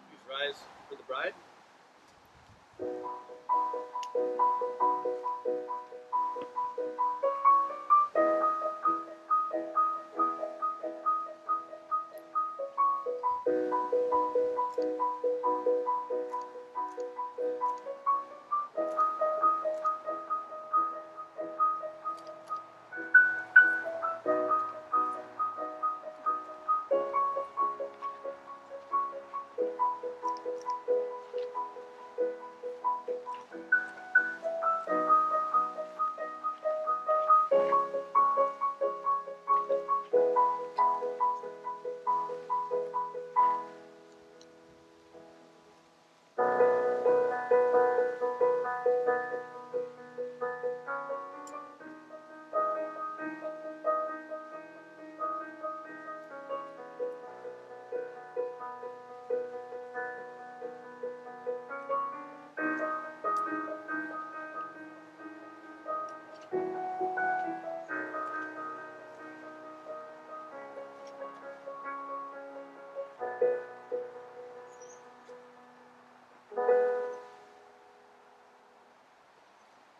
Please rise for the bride.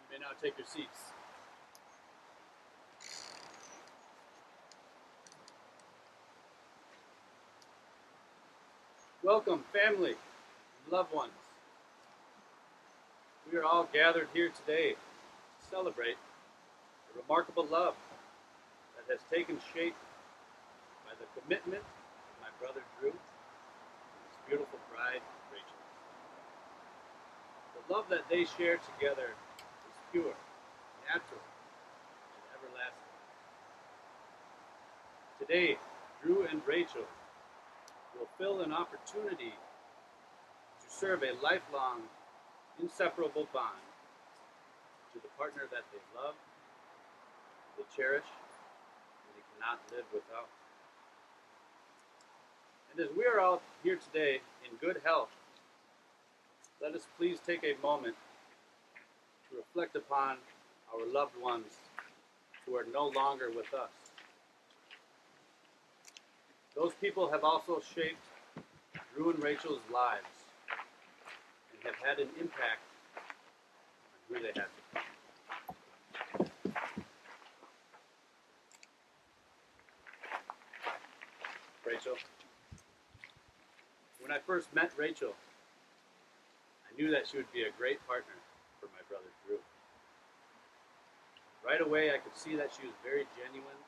You may now take your seats. Welcome, family and loved ones. We are all gathered here today to celebrate the remarkable love that has taken shape by the commitment of my brother Drew and his beautiful bride, Rachel. The love that they share together is pure, natural, and everlasting. Today, Drew and Rachel will fill an opportunity to serve a lifelong, inseparable bond to the partner that they love, they cherish, and they cannot live without. And as we are all here today in good health, let us please take a moment to reflect upon our loved ones who are no longer with us. Those people have also shaped Drew and Rachel's lives and have had an impact on who they have become. Rachel. When I first met Rachel, I knew that she would be a great partner for my brother Drew. Right away, I could see that she was very genuine,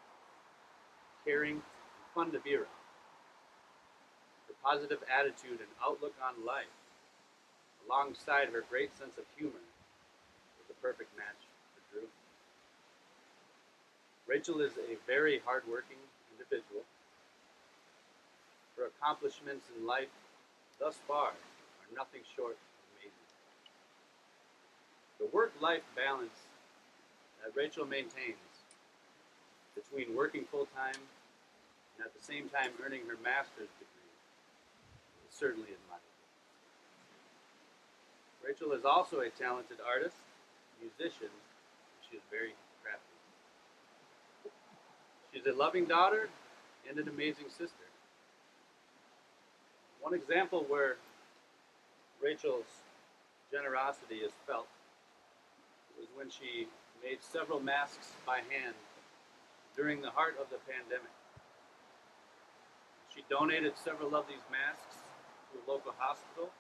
caring, and fun to be around. Her positive attitude and outlook on life, alongside her great sense of humor, was a perfect match for Drew. Rachel is a very hardworking individual. Her accomplishments in life thus far are nothing short of amazing. The work-life balance that Rachel maintains between working full-time and at the same time earning her master's degree is certainly admirable. Rachel is also a talented artist, musician, and she is very crafty. She's a loving daughter and an amazing sister. One example where Rachel's generosity is felt was when she made several masks by hand during the heart of the pandemic. She donated several of these masks to a local hospital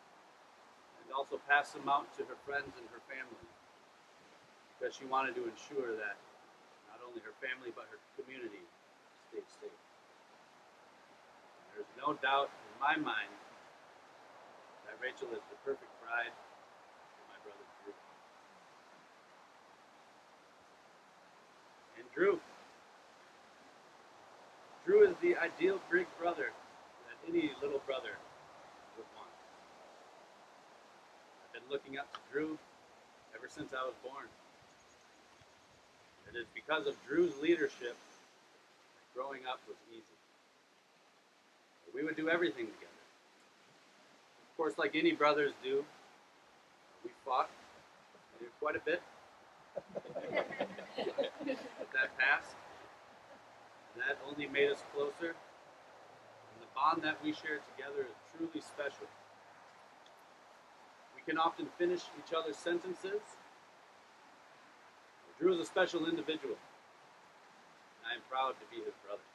and also passed them out to her friends and her family because she wanted to ensure that not only her family but her community stayed safe. There's no doubt in my mind that Rachel is the perfect bride for my brother Drew. And Drew is the ideal big brother that any little brother would want. I've been looking up to Drew ever since I was born. It is because of Drew's leadership that growing up was easy. We would do everything together. Of course, like any brothers do, we fought quite a bit. But that passed. That only made us closer, and the bond that we share together is truly special. We can often finish each other's sentences. Drew is a special individual, and I am proud to be his brother.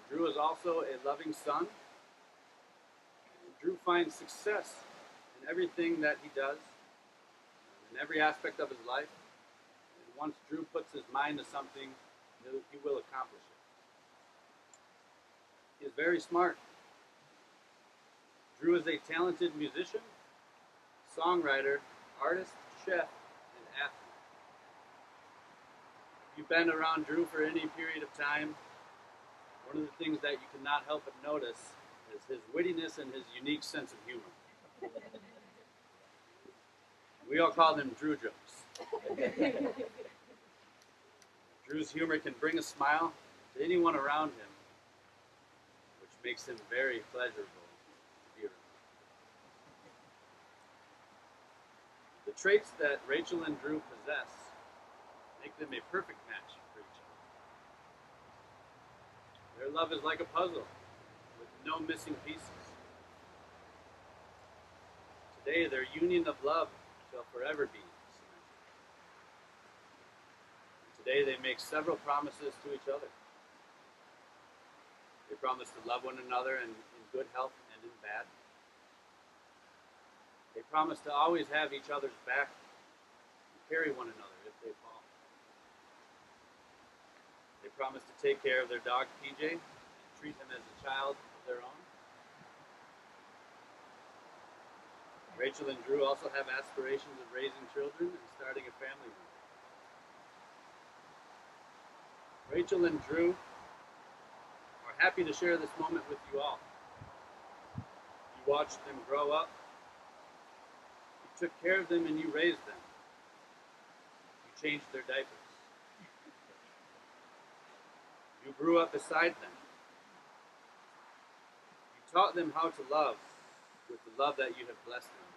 Drew is also a loving son, and Drew finds success in everything that he does, in every aspect of his life. Once Drew puts his mind to something, he will accomplish it. He is very smart. Drew is a talented musician, songwriter, artist, chef, and athlete. If you've been around Drew for any period of time, one of the things that you cannot help but notice is his wittiness and his unique sense of humor. We all call them Drew jokes. Drew's humor can bring a smile to anyone around him, which makes him very pleasurable to be around. The traits that Rachel and Drew possess make them a perfect match for each other. Their love is like a puzzle with no missing pieces. Today, their union of love shall forever be. Today they make several promises to each other. They promise to love one another in good health and in bad. They promise to always have each other's back and carry one another if they fall. They promise to take care of their dog PJ and treat him as a child of their own. Rachel and Drew also have aspirations of raising children and starting a family one day. Rachel and Drew are happy to share this moment with you all. You watched them grow up. You took care of them and you raised them. You changed their diapers. You grew up beside them. You taught them how to love with the love that you have blessed them with.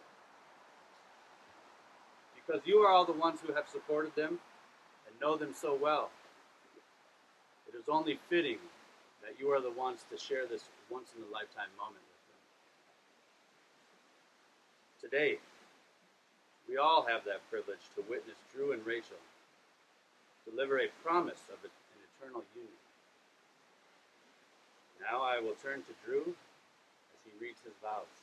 Because you are all the ones who have supported them and know them so well, it is only fitting that you are the ones to share this once-in-a-lifetime moment with them. Today, we all have that privilege to witness Drew and Rachel deliver a promise of an eternal union. Now I will turn to Drew as he reads his vows.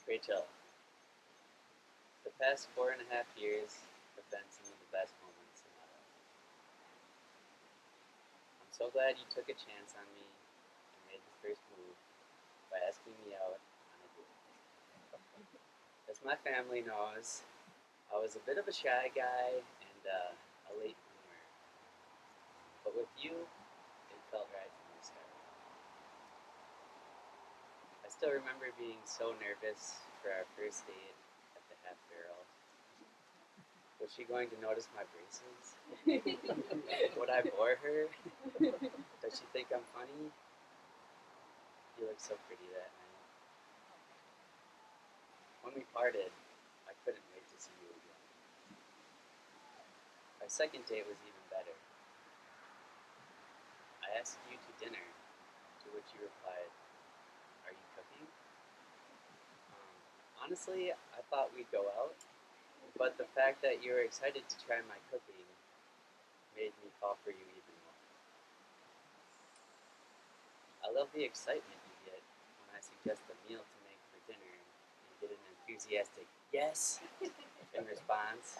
Rachel, the past 4.5 years have been some of the best moments in my life. I'm so glad you took a chance on me and made the first move by asking me out on a date. As my family knows, I was a bit of a shy guy and a late bloomer. But with you, it felt right from the start. I still remember being so nervous for our first date at the Half Barrel. Was she going to notice my braces? Would I bore her? Does she think I'm funny? You looked so pretty that night. When we parted, I couldn't wait to see you again. Our second date was even better. asked you to dinner, to which you replied, "Are you cooking?" Honestly, I thought we'd go out, but the fact that you were excited to try my cooking made me fall for you even more. I love the excitement you get when I suggest a meal to make for dinner and get an enthusiastic yes in response.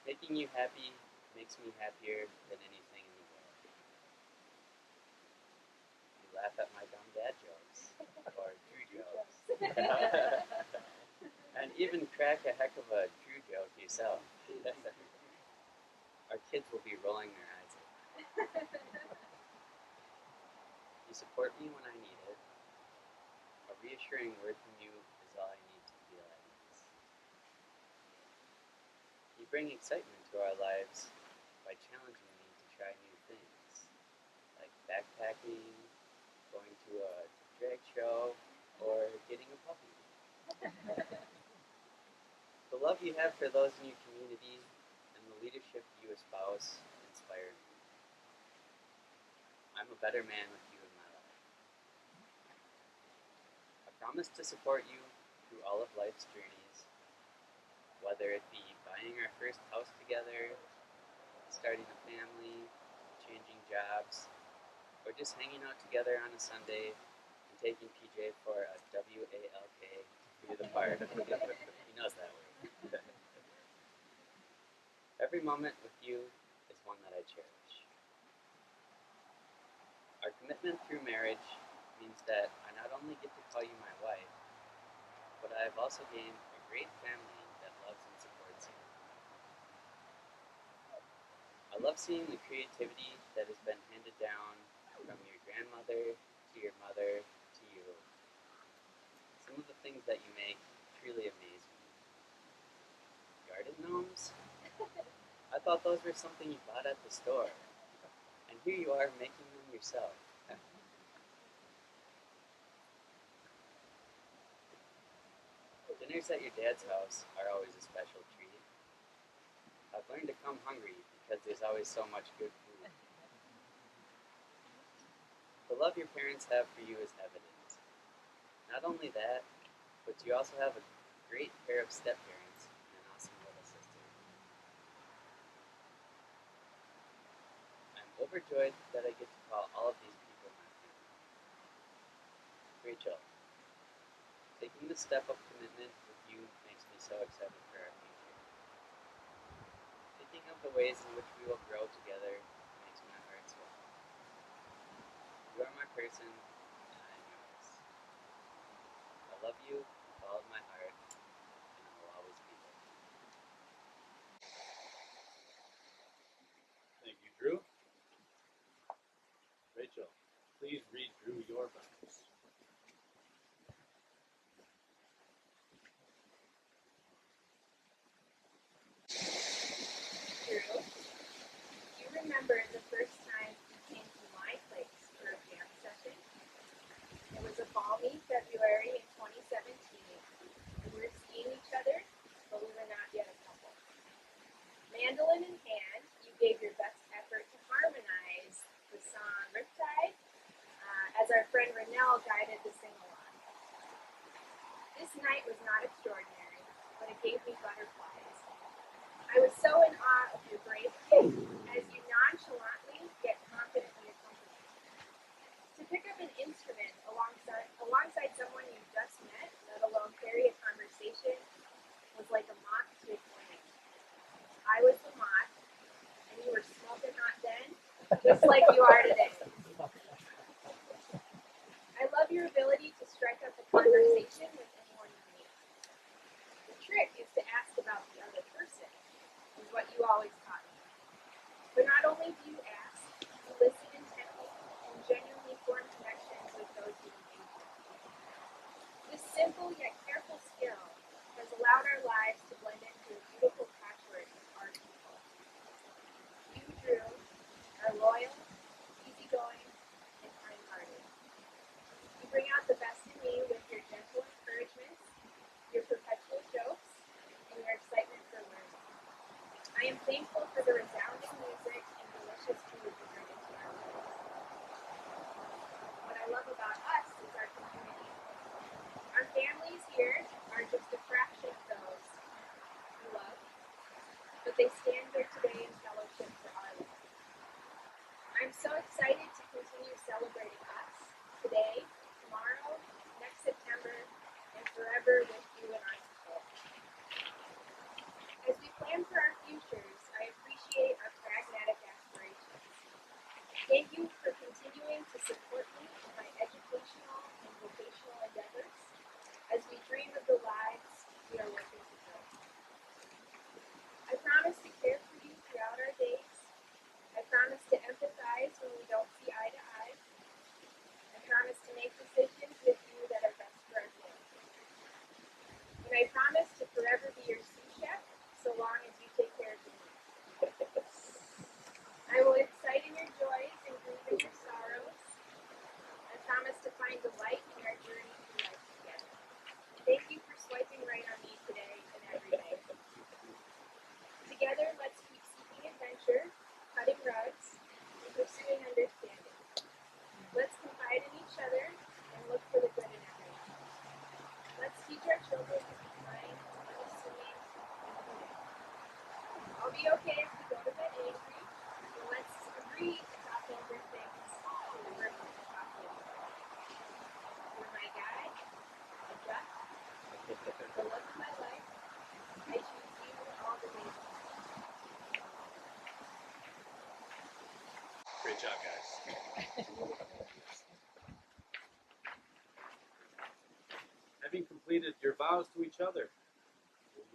Making you happy makes me happier than anything in the world. You laugh at my dumb dad jokes, or Drew jokes, and even crack a heck of a Drew joke yourself. Our kids will be rolling their eyes at that. You support me when I need it. A reassuring word from you is all I need to feel at ease. You bring excitement to our lives by challenging me to try new things, like backpacking, going to a drag show, or getting a puppy. The love you have for those in your community and the leadership you espouse inspire me. I'm a better man with you in my life. I promise to support you through all of life's journeys, whether it be buying our first house together, starting a family, changing jobs, or just hanging out together on a Sunday and taking PJ for a WALK to the park. He knows that word. Every moment with you is one that I cherish. Our commitment through marriage means that I not only get to call you my wife, but I have also gained a great family that loves and supports you. I love seeing the creativity that has been handed down from your grandmother to your mother to you. Some of the things that you make truly amaze me. Garden gnomes? I thought those were something you bought at the store. And here you are making them yourself. Dinners at your dad's house are always a special treat. I've learned to come hungry because there's always so much good food. The love your parents have for you is evident. Not only that, but you also have a great pair of step-parents and an awesome little sister. I'm overjoyed that I get to call all of these people my family. Rachel, taking the step of commitment with you makes me so excited for our future. Thinking of the ways in which we will grow together makes my heart swell. You are my person, and I am yours. I love you with all of my heart, and I will always be there. Thank you, Drew. Rachel, please read Drew your vows. Drew, you remember the first time you came to my place for a jam session? It was a balmy February in 2017. We were seeing each other, but we were not yet a couple. Mandolin in hand, you gave your best effort to harmonize the song Riptide as our friend Renelle guided the sing-along. This night was not extraordinary, but it gave me butterflies. I was so in awe of your bravery as you nonchalantly yet confidently accompanied. To pick up an instrument alongside someone you just met, let alone carry a conversation, was like a moth to a flame. I was the moth, and you were smoking hot then, just like you are today. I love your ability to strike up a conversation with anyone you meet. The trick is to ask about the other person, is what you always taught me. But not only do you ask, you listen intently and genuinely form connections with those you engage with. This simple yet careful skill has allowed our lives to blend into a beautiful patchwork of our people. You, Drew, are loyal, easygoing, and kind-hearted. You bring out the best in me with your gentle encouragements, your perpetual jokes, and your excitement for learning. I am thankful for the resounding music and delicious food we bring they stand here today in fellowship for our Lord. I'm so excited to continue celebrating us today, tomorrow, next September, and forever with you in our support. As we plan for our futures, I appreciate our pragmatic aspirations. Thank you for continuing to support me in my educational and vocational endeavors as we dream of the lives we are working to build. I promise to care for you throughout our days. I promise to empathize when we don't see eye to eye. I promise to make decisions with you that are best for our family. And I promise to forever be your sous chef so long as you take care of me. I will excite in your joys and grieve in your sorrows. I promise to find delight in our journey through life together. Thank you for swiping right on me today and every day. Together, let's keep seeking adventure, cutting rugs, and pursuing understanding. Let's confide in each other and look for the good in everyone. Let's teach our children to be kind, unassuming, and prudent. I'll be okay if we go to bed angry. Let's agree to talk over things that we're going to talk over. You're my guide, my gut, the love of my life. I choose you all the days of my life. Great job, guys. Having completed your vows to each other,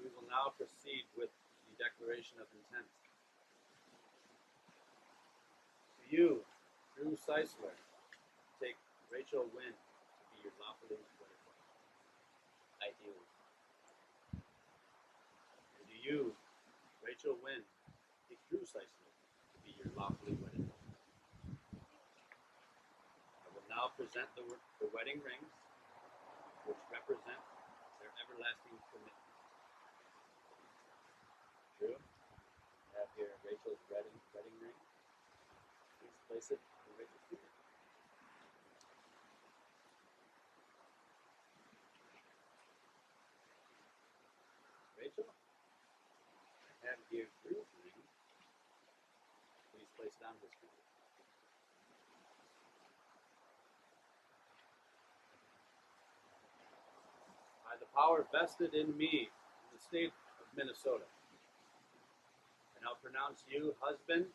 we will now proceed with the declaration of intent. To you, Drew Seisler, take Rachel Wynn to be your lawfully wedded wife. I do. And to you, Rachel Wynn, take Drew Seisler to be your lawfully wedded wife. I will now present the wedding rings, which represent their everlasting commitment. Drew, have here Rachel's wedding ring. Please place it on Rachel's finger. Rachel, I have here Drew's ring. Please place it on his finger. By the power vested in me in the state of Minnesota, I now pronounce you husband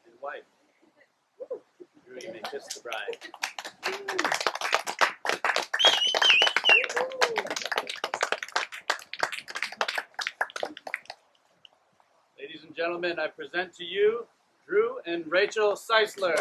and wife. Drew, you may kiss the bride. Ladies and gentlemen, I present to you Drew and Rachel Seisler.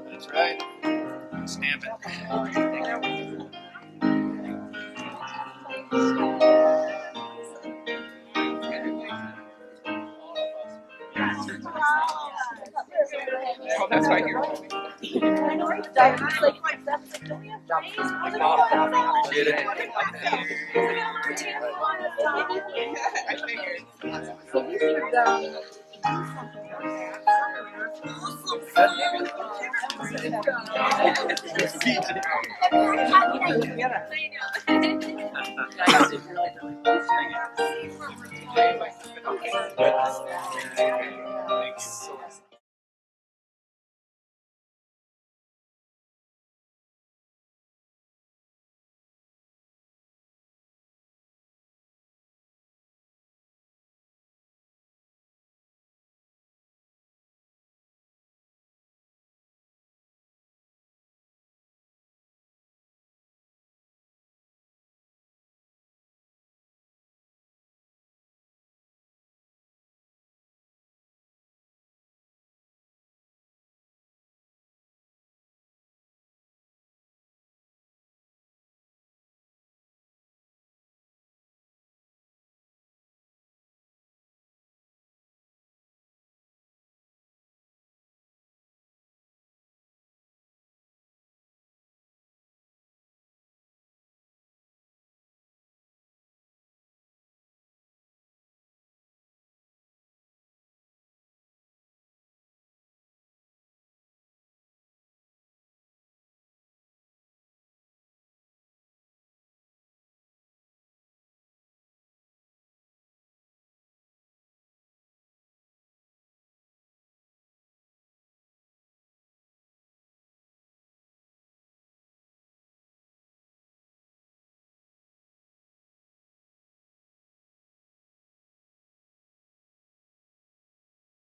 That's right. Stamp it. Oh, that's right here. So we should I know.